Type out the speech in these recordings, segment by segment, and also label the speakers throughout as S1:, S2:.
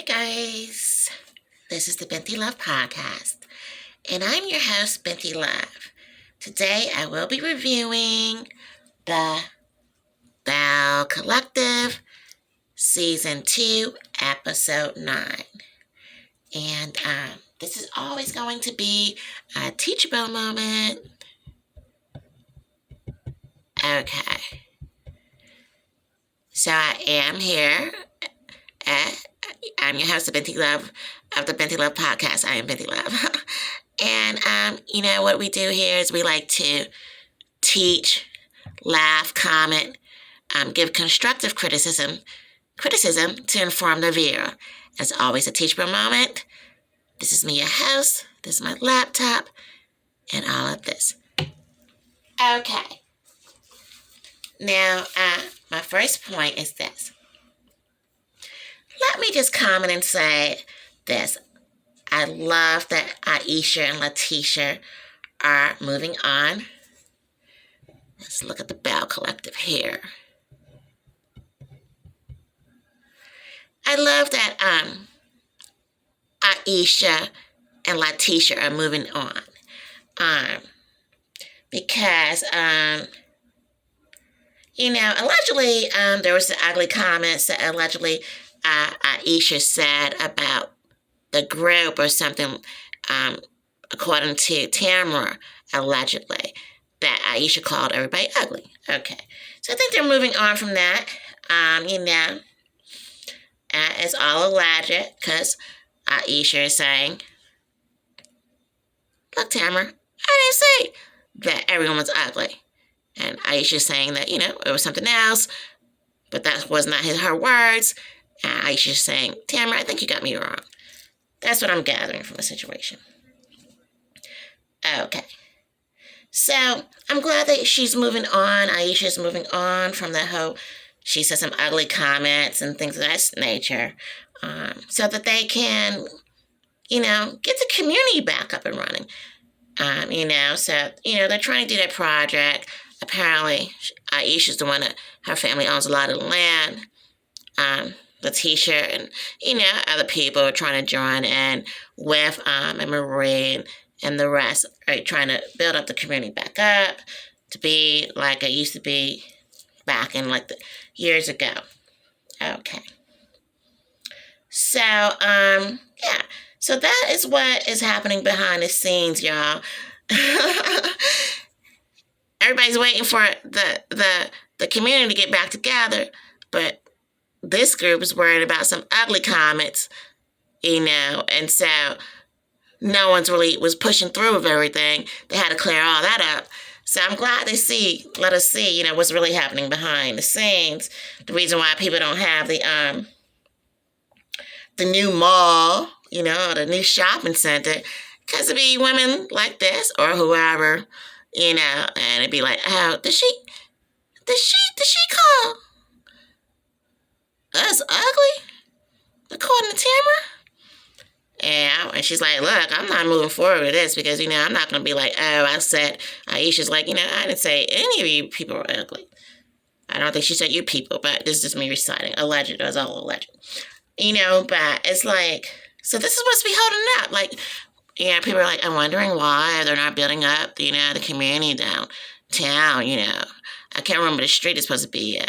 S1: guys, this is the Binti Love Podcast, and I'm your host, Binti Love. Today I will be reviewing the Belle Collective Season 2, Episode 9. And this is always going to be a teachable moment. Okay. So I am here. I'm your host of Binti Love, of the Binti Love Podcast. I am Binti Love. And, what we do here is we like to teach, laugh, comment, give constructive criticism to inform the viewer. As always, a teachable moment. This is me, your host. This is my laptop, and all of this. Okay. Now, my first point is this. Let me just comment and say this. I love that Aisha and Letitia are moving on. Let's look at the Belle Collective here. I love that Aisha and Letitia are moving on. Because allegedly, there was the ugly comments that allegedly Aisha said about the group or something, according to Tamara, allegedly, that Aisha called everybody ugly. Okay. So I think they're moving on from that. It's all alleged because Aisha is saying, look, Tamara, I didn't say that everyone was ugly. And Aisha saying that, it was something else, but that was not her words. And Aisha saying, Tamara, I think you got me wrong. That's what I'm gathering from the situation. Okay. So, I'm glad that she's moving on. Aisha's moving on from that whole, she said some ugly comments and things of that nature. So that they can, get the community back up and running. So, they're trying to do that project. Apparently, Aisha's the one that her family owns a lot of land. Letitia and, other people are trying to join in with Marie and the rest, right? Trying to build up the community back up to be like it used to be back in the years ago. Okay. So, So that is what is happening behind the scenes, y'all. Everybody's waiting for the community to get back together, but this group is worried about some ugly comments, and so no one's really was pushing through with everything. They had to clear all that up. So I'm glad let us see, what's really happening behind the scenes. The reason why people don't have the new mall, the new shopping center, because it'd be women like this or whoever, and it'd be like, oh, did she call us ugly, according to Tamara? And she's like, look, I'm not moving forward with this because, I'm not going to be like, oh, I said, Aisha's like, I didn't say any of you people were ugly. I don't think she said you people, but this is just me reciting. Alleged, it was all alleged. But it's like, so this is what's be holding up. Like, people are like, I'm wondering why they're not building up, the community downtown, I can't remember the street it's supposed to be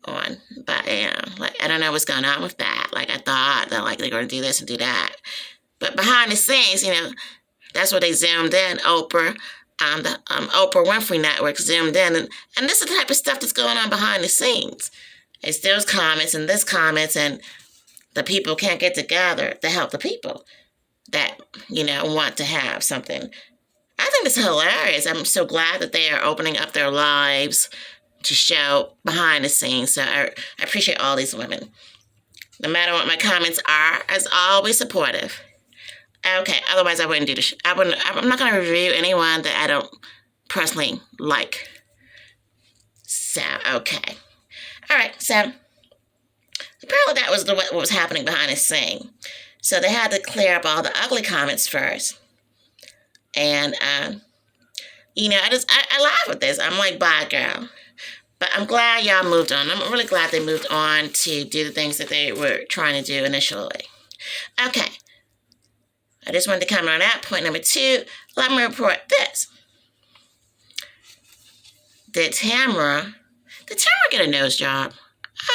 S1: on, but, I don't know what's going on with that. Like, I thought that, they're going to do this and do that. But behind the scenes, that's where they zoomed in, Oprah, the Oprah Winfrey Network zoomed in, and this is the type of stuff that's going on behind the scenes. It's those comments and this comments, and the people can't get together to help the people that, want to have something. I think it's hilarious. I'm so glad that they are opening up their lives to show behind the scenes. So I appreciate all these women. No matter what my comments are, as always, supportive. Okay, otherwise I wouldn't do this. I'm not going to review anyone that I don't personally like. So, okay. All right, so apparently that was what was happening behind the scene. So they had to clear up all the ugly comments first. And, I laugh at this. I'm like, bye, girl. But I'm glad y'all moved on. I'm really glad they moved on to do the things that they were trying to do initially. Okay, I just wanted to comment on that. Point number 2, let me report this. Did Tamara get a nose job?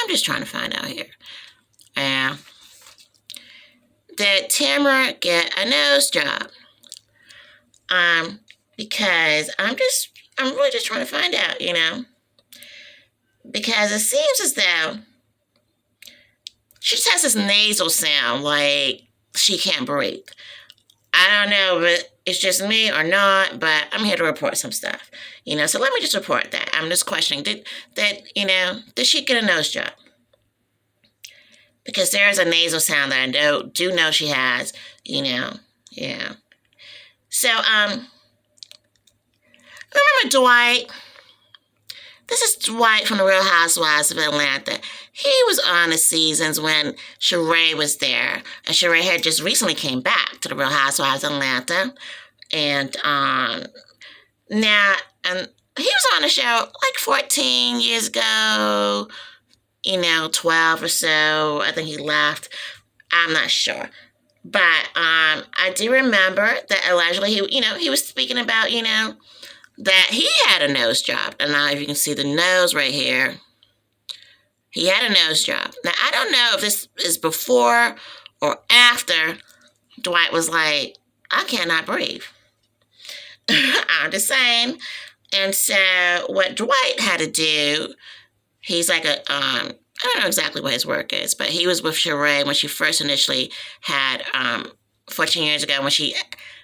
S1: I'm just trying to find out here. Yeah. Did Tamara get a nose job? Because I'm really just trying to find out, because it seems as though she just has this nasal sound, like she can't breathe. I don't know if it's just me or not, but I'm here to report some stuff, so let me just report that. I'm just questioning, did she get a nose job? Because there is a nasal sound that I do know she has, yeah. So, remember Dwight? This is Dwight from the Real Housewives of Atlanta. He was on the seasons when Sheree was there. And Sheree had just recently came back to the Real Housewives of Atlanta. And now, he was on the show like 14 years ago, 12 or so. I think he left. I'm not sure. But I do remember that allegedly he was speaking about, that he had a nose job. And now if you can see the nose right here, he had a nose job. Now, I don't know if this is before or after Dwight was like, I cannot breathe. I'm just saying. And so what Dwight had to do, he's like I don't know exactly what his work is, but he was with Sheree when she first initially had, 14 years ago, when she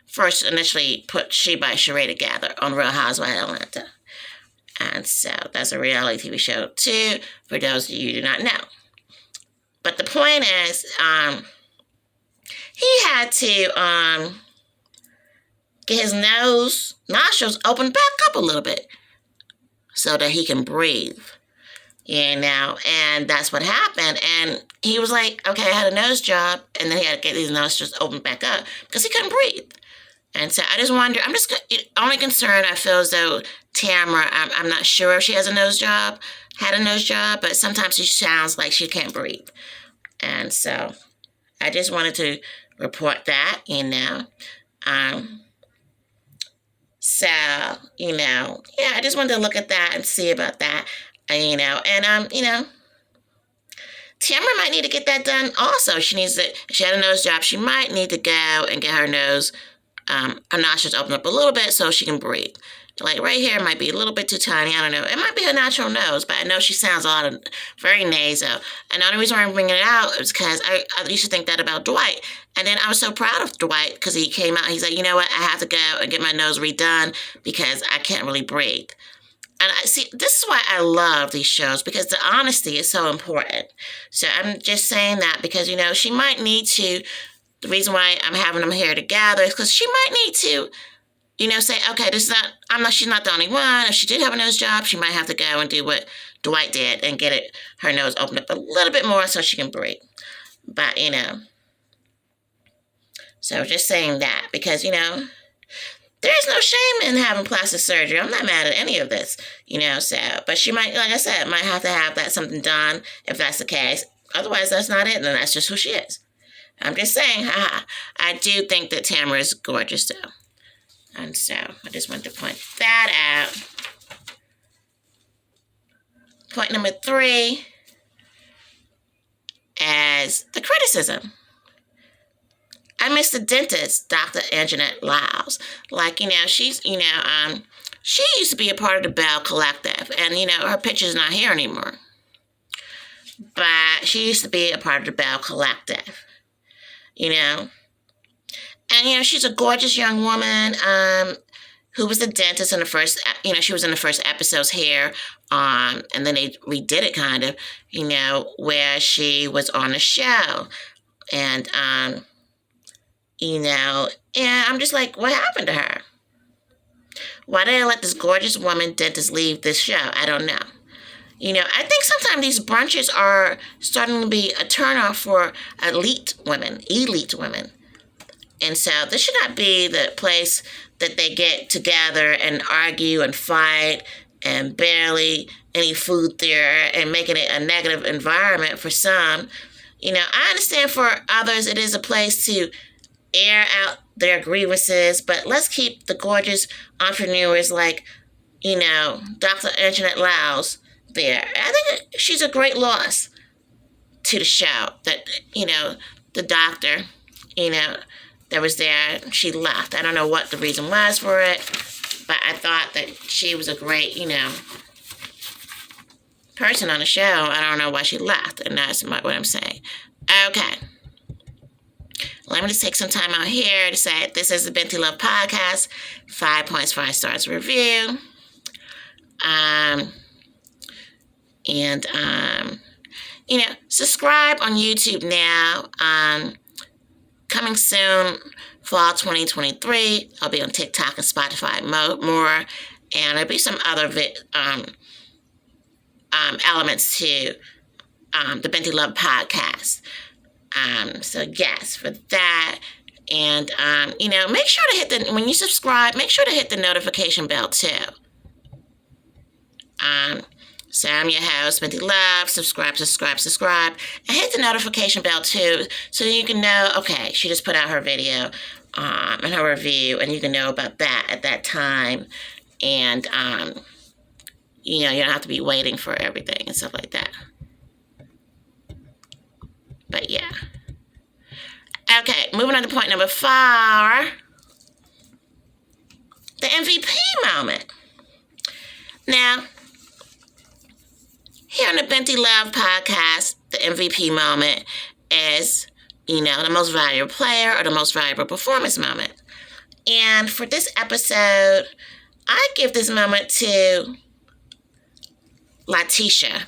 S1: first initially put She by Sheree together on Real Housewives of Atlanta. And so that's a reality TV show too, for those of you who do not know. But the point is, he had to get his nostrils opened back up a little bit so that he can breathe. And that's what happened. And he was like, okay, I had a nose job, and then he had to get these nostrils opened back up because he couldn't breathe. And so I just wonder, only concerned, I feel as though Tamara, I'm not sure if she had a nose job, but sometimes she sounds like she can't breathe. And so I just wanted to report that, So, I just wanted to look at that and see about that, Tamara might need to get that done also. She had a nose job, she might need to go and get her nose, her nostrils open up a little bit so she can breathe. Like right here might be a little bit too tiny. I don't know. It might be her natural nose, but I know she sounds very nasal. And the only reason why I'm bringing it out is because I used to think that about Dwight. And then I was so proud of Dwight because he came out. He's like, you know what? I have to go and get my nose redone because I can't really breathe. And this is why I love these shows, because the honesty is so important. So I'm just saying that because, she might need to. The reason why I'm having them here together is because she might need to, say, okay, she's not the only one. If she did have a nose job, she might have to go and do what Dwight did and get her nose opened up a little bit more so she can breathe. But, so just saying that because, there's no shame in having plastic surgery. I'm not mad at any of this, but she might, like I said, might have to have something done if that's the case. Otherwise, that's not it, and that's just who she is. I'm just saying, I do think that Tamara is gorgeous, though. And so, I just wanted to point that out. Point number 3 is the criticism. I miss the dentist, Dr. Anjanette Lyles. She's, she used to be a part of the Belle Collective. And, her picture's not here anymore. But she used to be a part of the Belle Collective. And, she's a gorgeous young woman who was the dentist in the first, she was in the first episodes here. And then they redid it kind of, where she was on the show. And, and I'm just like, what happened to her? Why did they let this gorgeous woman dentist leave this show? I don't know. I think sometimes these brunches are starting to be a turnoff for elite women. And so this should not be the place that they get together and argue and fight and barely any food there and making it a negative environment for some. I understand for others it is a place to air out their grievances, but let's keep the gorgeous entrepreneurs like, Dr. Anjanette Lyles there. I think she's a great loss to the show that, the doctor, that was there, she left. I don't know what the reason was for it, but I thought that she was a great, person on the show. I don't know why she left, and that's what I'm saying. Okay. Let me just take some time out here to say this is the Binti Love Podcast, 5 Points, 5 Stars review. Subscribe on YouTube now. Coming soon, fall 2023. I'll be on TikTok and Spotify more, and there'll be some other elements to the Binti Love Podcast. So yes, for that. And, make sure to when you subscribe, make sure to hit the notification bell too. So I'm your host, Binti Love. Subscribe. And hit the notification bell too, so you can know, okay, she just put out her video, and her review, and you can know about that at that time. And, you don't have to be waiting for everything and stuff like that. But yeah. Okay, moving on to point number 4. The MVP moment. Now, here on the Binti Love Podcast, the MVP moment is, the most valuable player or the most valuable performance moment. And for this episode, I give this moment to Letitia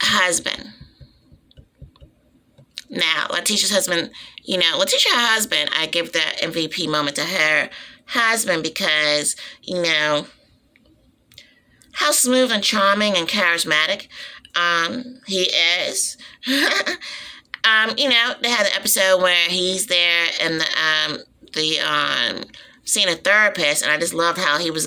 S1: husband. Now, Letitia's husband, her husband, I give the MVP moment to her husband because, how smooth and charming and charismatic he is. They had an episode where he's there and seeing a therapist, and I just loved how he was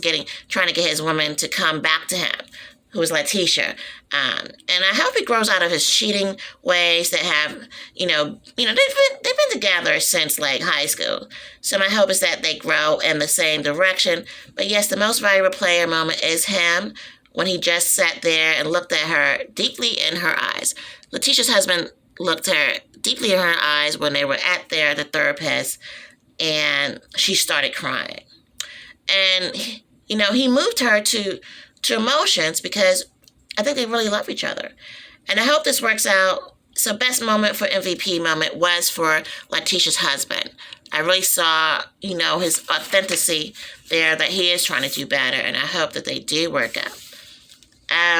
S1: trying to get his woman to come back to him, who was Letitia. And I hope he grows out of his cheating ways that have, they've been together since like high school. So my hope is that they grow in the same direction. But yes, the most valuable player moment is him when he just sat there and looked at her deeply in her eyes. Letitia's husband looked her deeply in her eyes when they were the therapist, and she started crying. And, he moved her to emotions because I think they really love each other. And I hope this works out. So best moment for MVP moment was for Letitia's husband. I really saw, his authenticity there, that he is trying to do better, and I hope that they do work out.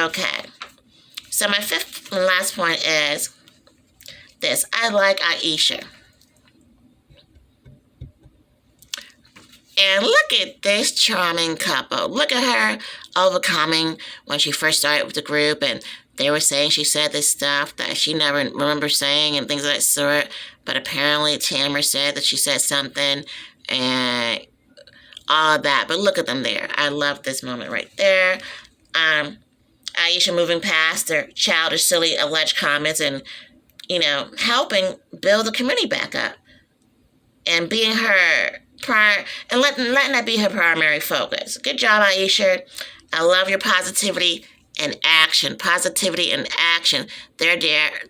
S1: Okay. So my 5th and last point is this. I like Aisha. And look at this charming couple. Look at her overcoming when she first started with the group, and they were saying she said this stuff that she never remembers saying and things of that sort. But apparently Tamara said that she said something and all of that. But look at them there. I love this moment right there. Aisha moving past their childish, silly, alleged comments and, helping build the community back up. And being her and letting that be her primary focus. Good job, Aisha. I love your positivity and action. Positivity and action. They're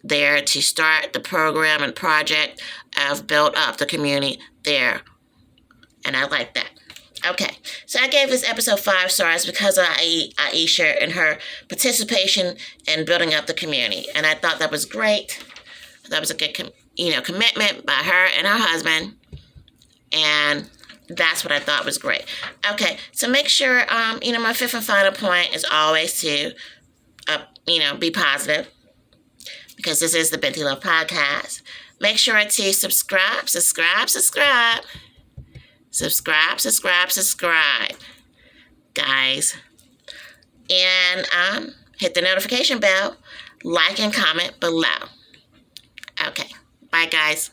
S1: there to start the program and project of build up the community there. And I like that. Okay, so I gave this episode 5 stars because of Aisha and her participation in building up the community. And I thought that was great. That was a good, commitment by her and her husband. And that's what I thought was great. Okay, so make sure, my 5th and final point is always to, be positive. Because this is the Binti Love Podcast. Make sure to subscribe. Subscribe, guys. And hit the notification bell, like and comment below. Okay, bye guys.